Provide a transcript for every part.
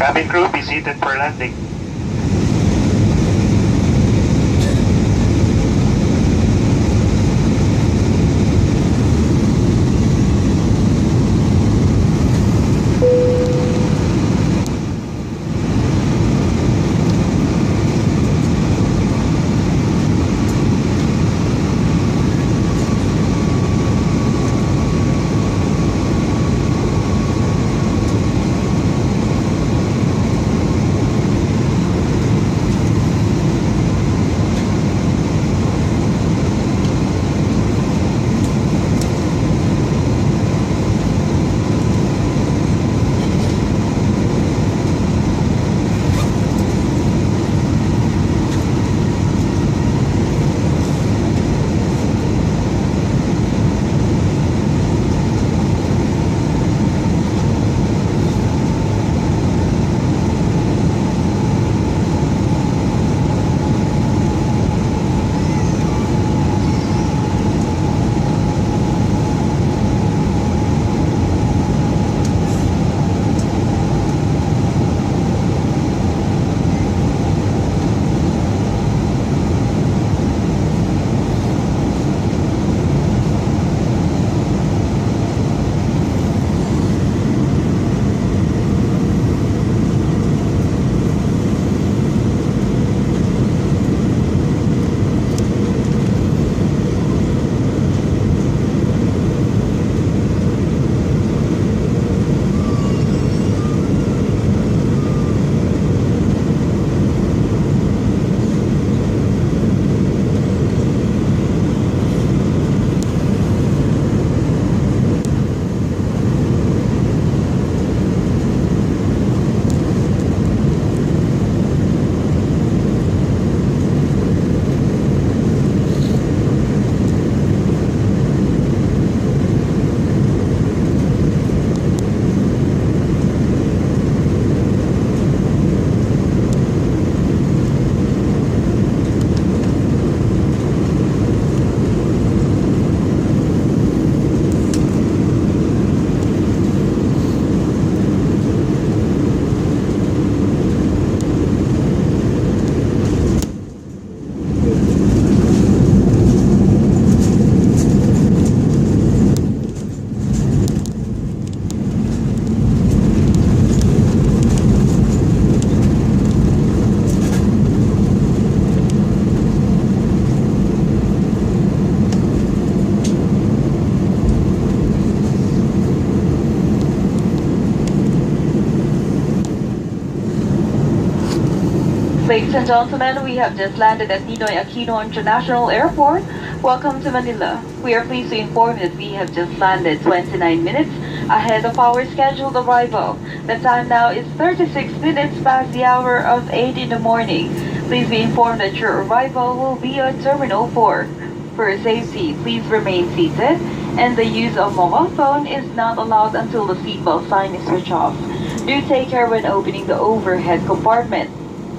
Cabin crew, be seated for landing. Ladies and gentlemen, we have just landed at Ninoy Aquino International Airport. Welcome to Manila. We are pleased to inform that we have just landed 29 minutes ahead of our scheduled arrival. The time now is 36 minutes past the hour of 8 in the morning. Please be informed that your arrival will be on Terminal 4. For safety, please remain seated, and the use of mobile phone is not allowed until the seatbelt sign is switched off. Do take care when opening the overhead compartment.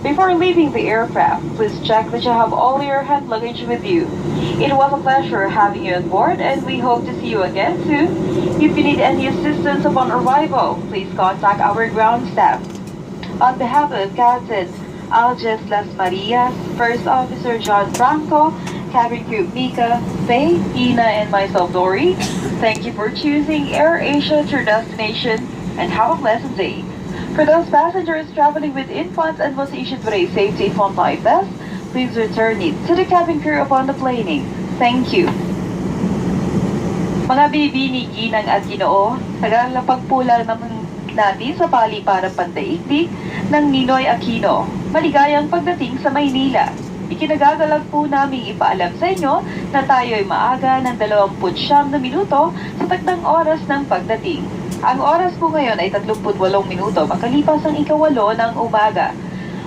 Before leaving the aircraft, please check that you have all your hand luggage with you. It was a pleasure having you on board, and we hope to see you again soon. If you need any assistance upon arrival, please contact our ground staff. On behalf of Captain Alges Las Marias, First Officer John Franco, Cabin Crew Mika, Faye, Ina, and myself, Dory, thank you for choosing AirAsia to your destination, and have a pleasant day. For those passengers traveling with infants and was issued with a safety phone type vest, please return it to the cabin crew upon the planing. Thank you. Mga binibinig Ginang at Ginoo, tagalapagpula naman natin sa paliparang pandaigdig ng Ninoy Aquino. Maligayang pagdating sa Maynila. Ikinagagalak po namin ipaalam sa inyo na tayo ay maaga ng 29 na minuto sa takdang oras ng pagdating. Ang oras po ngayon ay 38 minuto makalipas ang ika-8 ng umaga.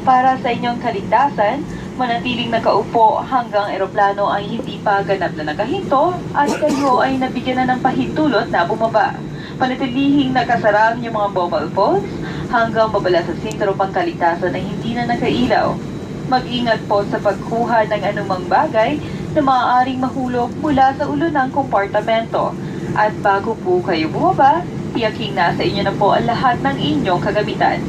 Para sa inyong kaligtasan, manatiling nakaupo hanggang eroplano ay hindi pa ganap na nakahinto at kayo ay nabigyan na ng pahintulot na bumaba. Panatilihing nakasara ang inyong mga mobile phones hanggang mabala sa sintro pangkaligtasan na hindi na nakailaw. Mag-ingat po sa pagkuha ng anumang bagay na maaaring mahulog mula sa ulo ng kompartamento. At bago po kayo bumaba, tiyaking nasa inyo na po ang lahat ng inyong kagamitan.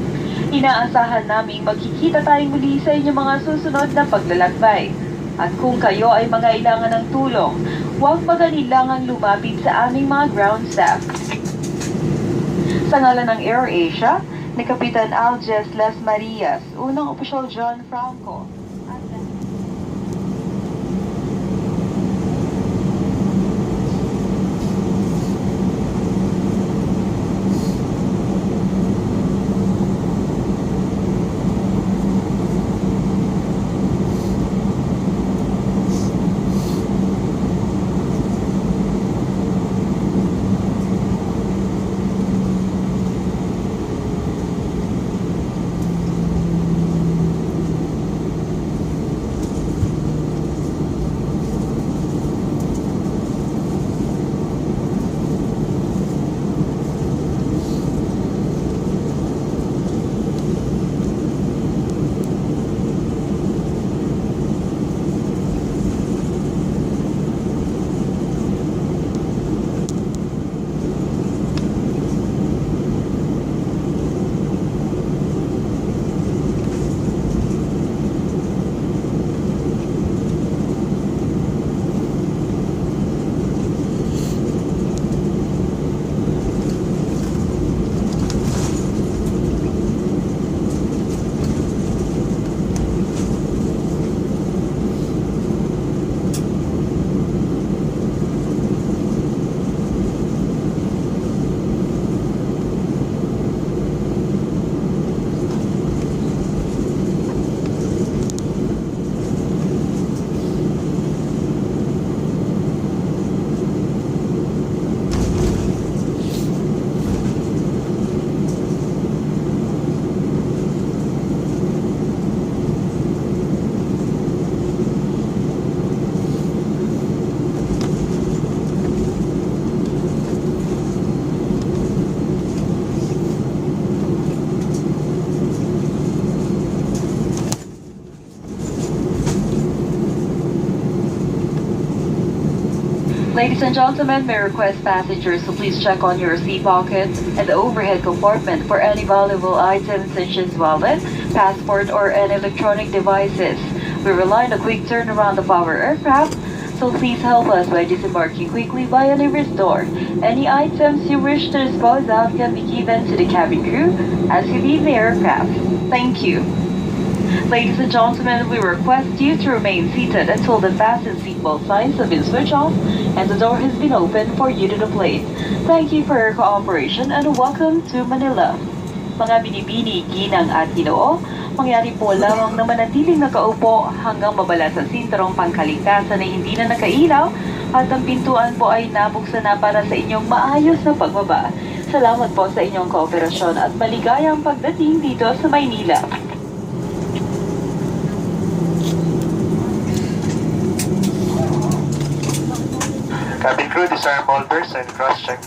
Inaasahan naming magkikita tayong muli sa inyong mga susunod na paglalakbay. At kung kayo ay mangailangan ng tulong, huwag magalinlangang lumapit sa aming mga ground staff. Sa ngalan ng AirAsia, ni Kapitan Alges Las Marias, unang opisyal John Franco. Ladies and gentlemen, may request passengers to please check on your seat pockets and the overhead compartment for any valuable items such as wallet, passport, or any electronic devices. We rely on a quick turnaround of our aircraft, so please help us by disembarking quickly via nearest door. Any items you wish to dispose of can be given to the cabin crew as you leave the aircraft. Thank you. Ladies and gentlemen, we request you to remain seated until the fasten seatbelt signs have been switched off and the door has been opened for you to deplate. Thank you for your cooperation and welcome to Manila. Mga binibini, ginang at ginoo, mangyari po lamang na manatiling nakaupo hanggang mabala sa sinturong pangkaligtasan na hindi na nakailaw at ang pintuan po ay nabuksan na para sa inyong maayos na pagbaba. Salamat po sa inyong kooperasyon at maligayang pagdating dito sa Maynila. Cabin crew, disarm all berths and cross-check.